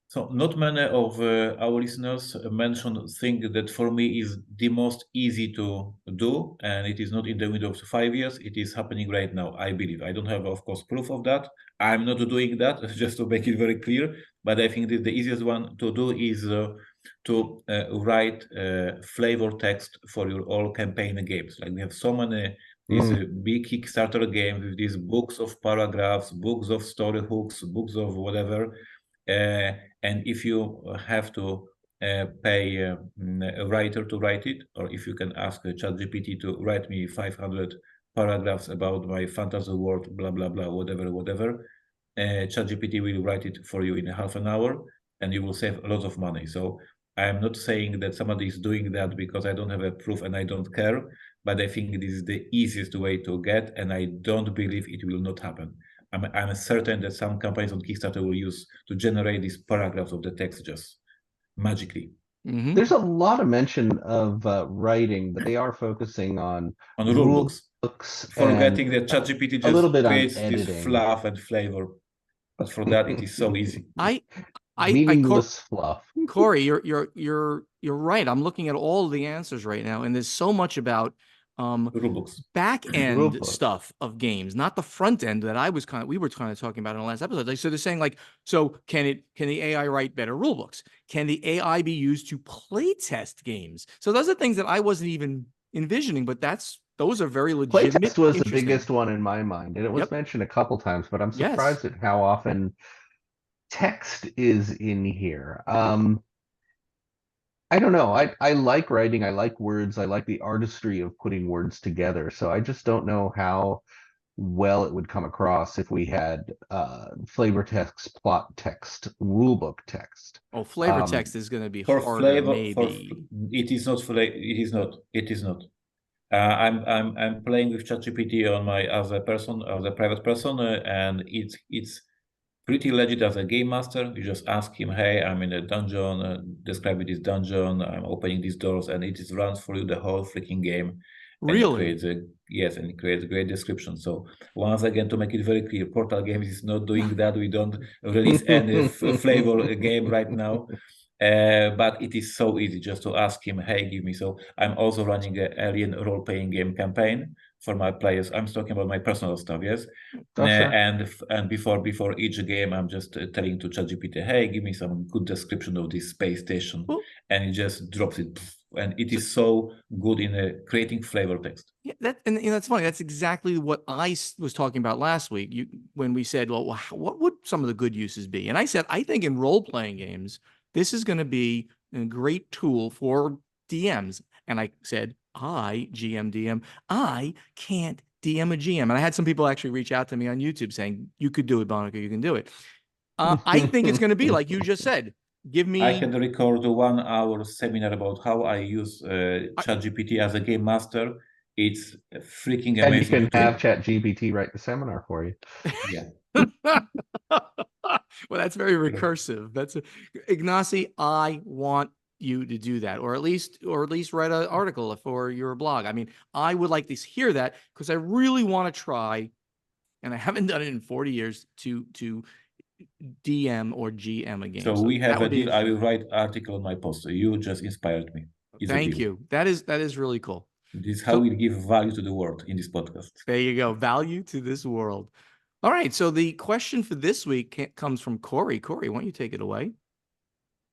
so not many of our listeners mentioned thing that for me is the most easy to do, and it is not in the window of 5 years. It is happening right now, I believe. I don't have, of course, proof of that. I'm not doing that, just to make it very clear. But I think that the easiest one to do is to write flavor text for your all campaign games. Like we have so many these big Kickstarter games with these books of paragraphs, books of story hooks, books of whatever. And if you have to pay a writer to write it, or if you can ask ChatGPT to write me 500 paragraphs about my fantasy world, blah, blah, blah, whatever, ChatGPT will write it for you in half an hour, and you will save a lot of money. So I'm not saying that somebody is doing that because I don't have a proof and I don't care, but I think this is the easiest way to get, and I don't believe it will not happen. I'm certain that some companies on Kickstarter will use to generate these paragraphs of the text just magically. Mm-hmm. There's a lot of mention of writing, but they are focusing on rule books. Forgetting that ChatGPT just a little bit creates on this editing. fluff and flavor. But for that, it is so easy. Meaningless fluff. Corey, you're right. I'm looking at all of the answers right now, and there's so much about rulebooks, back end stuff of games, not the front end that we were kind of talking about in the last episode. Like, so they're saying like, so can the AI write better rule books? Can the AI be used to play test games? So those are things that I wasn't even envisioning, but those are very legitimate. Playtest was the biggest one in my mind, and it was mentioned a couple times, but I'm surprised at how often text is in here. I don't know. I like writing. I like words. I like the artistry of putting words together. So I just don't know how well it would come across if we had flavor text, plot text, rulebook text. Oh, flavor text is going to be for harder, flavor. maybe. It is not. It is not. I'm playing with ChatGPT on my as a private person, and it's pretty legit as a game master. You just ask him, "Hey, I'm in a dungeon. Describe me this dungeon. I'm opening these doors," and it just runs for you the whole freaking game. And it Really? creates a great description. So once again, to make it very clear, Portal Games is not doing that. We don't release any flavor game right now. But it is so easy just to ask him, "Hey, give me." So I'm also running an Alien role-playing game campaign for my players. I'm talking about my personal stuff, yes. Oh, sure. And before each game, I'm just telling to ChatGPT, "Hey, give me some good description of this space station," Well, and it just drops it, and it so- is so good in creating flavor text. yeah, that's funny. That's exactly what I was talking about last week. When we said, well, what would some of the good uses be? And I said, I think in role-playing games, this is going to be a great tool for DMs. And I said, GM, I can't DM a GM. And I had some people actually reach out to me on YouTube saying, you could do it, Monica, you can do it. I think it's going to be like you just said. Give me. I can record a 1 hour seminar about how I use ChatGPT as a game master. It's freaking And you amazing. can have ChatGPT write the seminar for you. Yeah. Well, that's very recursive. Ignacy, I want you to do that, or at least write an article for your blog. I mean, I would like to hear that because I really want to try, and I haven't done it in 40 years to DM or GM a game. So we have that a would be deal. I will write article on my post. You just inspired me. It's a Thank deal. you. That is really cool. This is how we give value to the world in this podcast. There you go. Value to this world. All right. So the question for this week comes from Corey. Corey, why don't you take it away?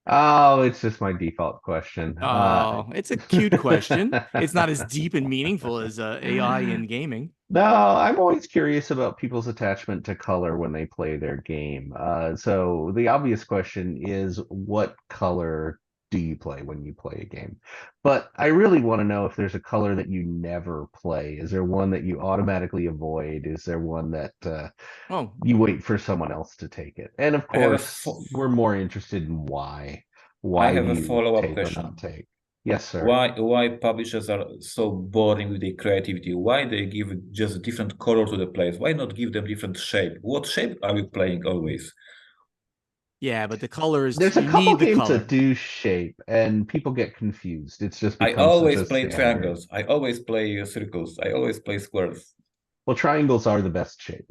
Oh, it's just my default question. Oh, it's a cute question. It's not as deep and meaningful as AI in gaming. No, I'm always curious about people's attachment to color when they play their game. So the obvious question is, what color do you play when you play a game? But I really want to know if there's a color that you never play. Is there one that you automatically avoid? Is there one that Oh, you wait for someone else to take it? And of I have a course, we're more interested in why. I Why have a you follow-up take or question. not take. Yes, sir. Why publishers are so boring with their creativity? Why they give just a different color to the players? Why not give them different shape? What shape are you playing always? yeah, but the color is There's a you couple need the games color. that do shape, and people get confused. It's just I become such always a play standard. triangles. I always play circles. I always play squares. Well, triangles are the best shape.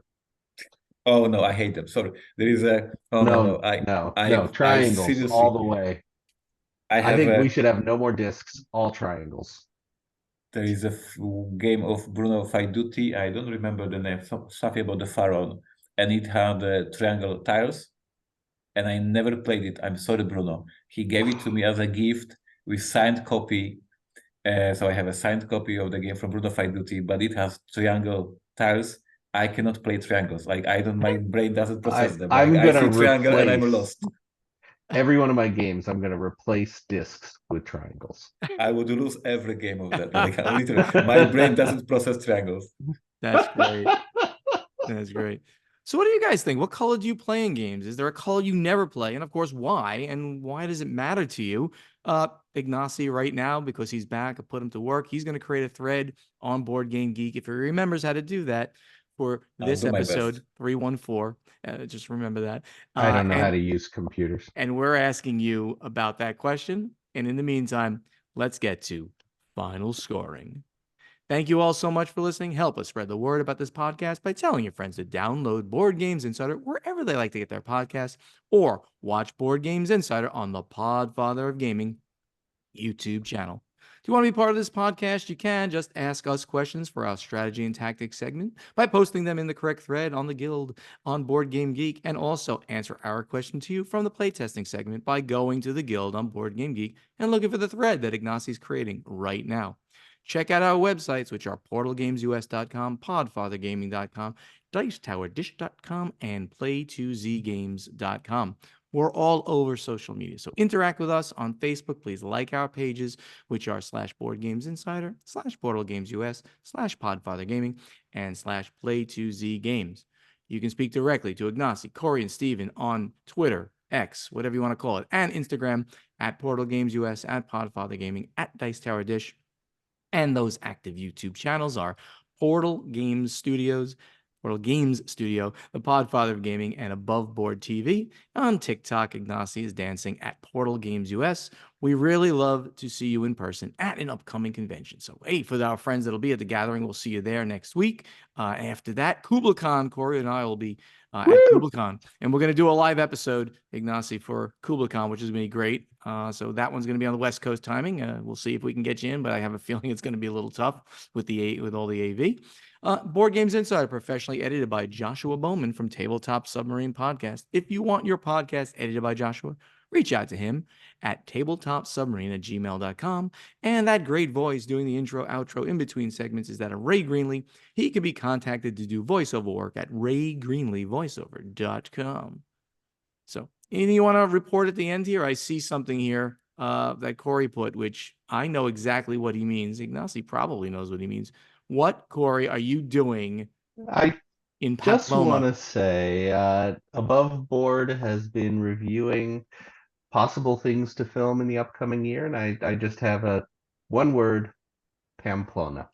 Oh no, I hate them. Sorry. There is a oh no. I Triangles all seriously the way. I I have think a we should have no more discs, all triangles. there is a game of Bruno Faiduti. I don't remember the name. Something about the pharaoh, and it had triangle tiles. And I never played it. I'm sorry, Bruno. He gave it to me as a gift with signed copy. So I have a signed copy of the game from Bruno Faiduti, but it has triangle tiles. I cannot play triangles. Like I don't, my brain doesn't process them. Like I'm I gonna see triangle and I'm replace lost. every one of my games. I'm gonna replace discs with triangles. I would lose every game of that. Like literally, my brain doesn't process triangles. That's great. That's great. So what do you guys think? What color do you play in games? Is there a color you never play? And of course, why? And why does it matter to you? Ignacy right now, because he's back, I put him to work. He's going to create a thread on Board Game Geek if he remembers how to do that for I'll this do my episode best. 314. Just remember that. I don't know how to use computers. And we're asking you about that question. And in the meantime, let's get to final scoring. Thank you all so much for listening. Help us spread the word about this podcast by telling your friends to download Board Games Insider wherever they like to get their podcasts, or watch Board Games Insider on the Podfather of Gaming YouTube channel. If you want to be part of this podcast, you can just ask us questions for our strategy and tactics segment by posting them in the correct thread on the Guild on Board Game Geek, and also answer our question to you from the playtesting segment by going to the Guild on Board Game Geek and looking for the thread that Ignacy is creating right now. Check out our websites, which are portalgamesus.com, podfathergaming.com, dicetowerdish.com, and play2zgames.com. We're all over social media, so interact with us on Facebook. Please like our pages, which are /BoardGamesInsider, /PortalGamesUS, /PodfatherGaming, and /Play2ZGames. You can speak directly to Ignacy, Corey, and Steven on Twitter, X, whatever you want to call it, and Instagram at PortalGamesUS, at PodfatherGaming, at DicetowerDish. And those active YouTube channels are Portal Games Studios, Portal Games Studio, The Podfather of Gaming, and Above Board TV. On TikTok, Ignacy is dancing at Portal Games US. We really love to see you in person at an upcoming convention. So, hey, for our friends that'll be at the gathering, we'll see you there next week. After that, KublaCon, Corey and I will be at KublaCon. And we're going to do a live episode, Ignacy, for KublaCon, which is going to be great. So that one's going to be on the West Coast timing. We'll see if we can get you in, but I have a feeling it's going to be a little tough with all the AV. Board Games Insider, professionally edited by Joshua Bowman from Tabletop Submarine Podcast. If you want your podcast edited by Joshua, reach out to him at tabletopsubmarine@gmail.com. And that great voice doing the intro, outro, in between segments is that of Ray Greenlee. He can be contacted to do voiceover work at raygreenleevoiceover.com. So, anything you want to report at the end here? I see something here that Corey put, which I know exactly what he means. Ignacy probably knows what he means. What, Corey, are you doing I in just want Pamplona? to say, Above Board has been reviewing possible things to film in the upcoming year, and I just have one word, Pamplona.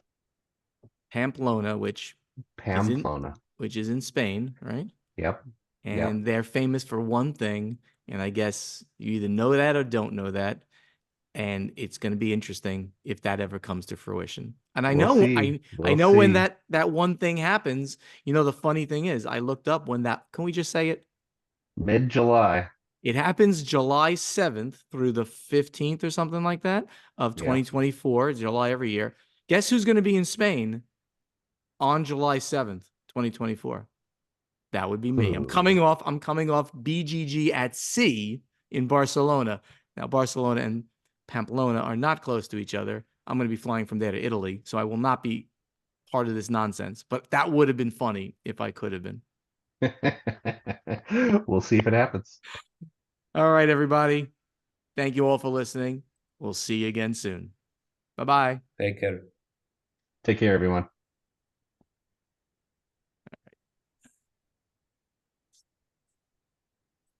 Pamplona, which Pamplona. is in Spain, right? Yep. And they're famous for one thing, and I guess you either know that or don't know that. And it's going to be interesting if that ever comes to fruition. And I We'll know see. I know when that one thing happens. The funny thing is, I looked up when that. Can we just say it? Mid-July. It happens July 7th through the 15th or something like that of 2024, July every year. Guess who's going to be in Spain on July 7th, 2024? That would be me. I'm coming off BGG at sea in Barcelona. Now, Barcelona and Pamplona are not close to each other. I'm going to be flying from there to Italy, so I will not be part of this nonsense. But that would have been funny if I could have been. We'll see if it happens. All right, everybody. Thank you all for listening. We'll see you again soon. Bye-bye. Take care. Take care, everyone.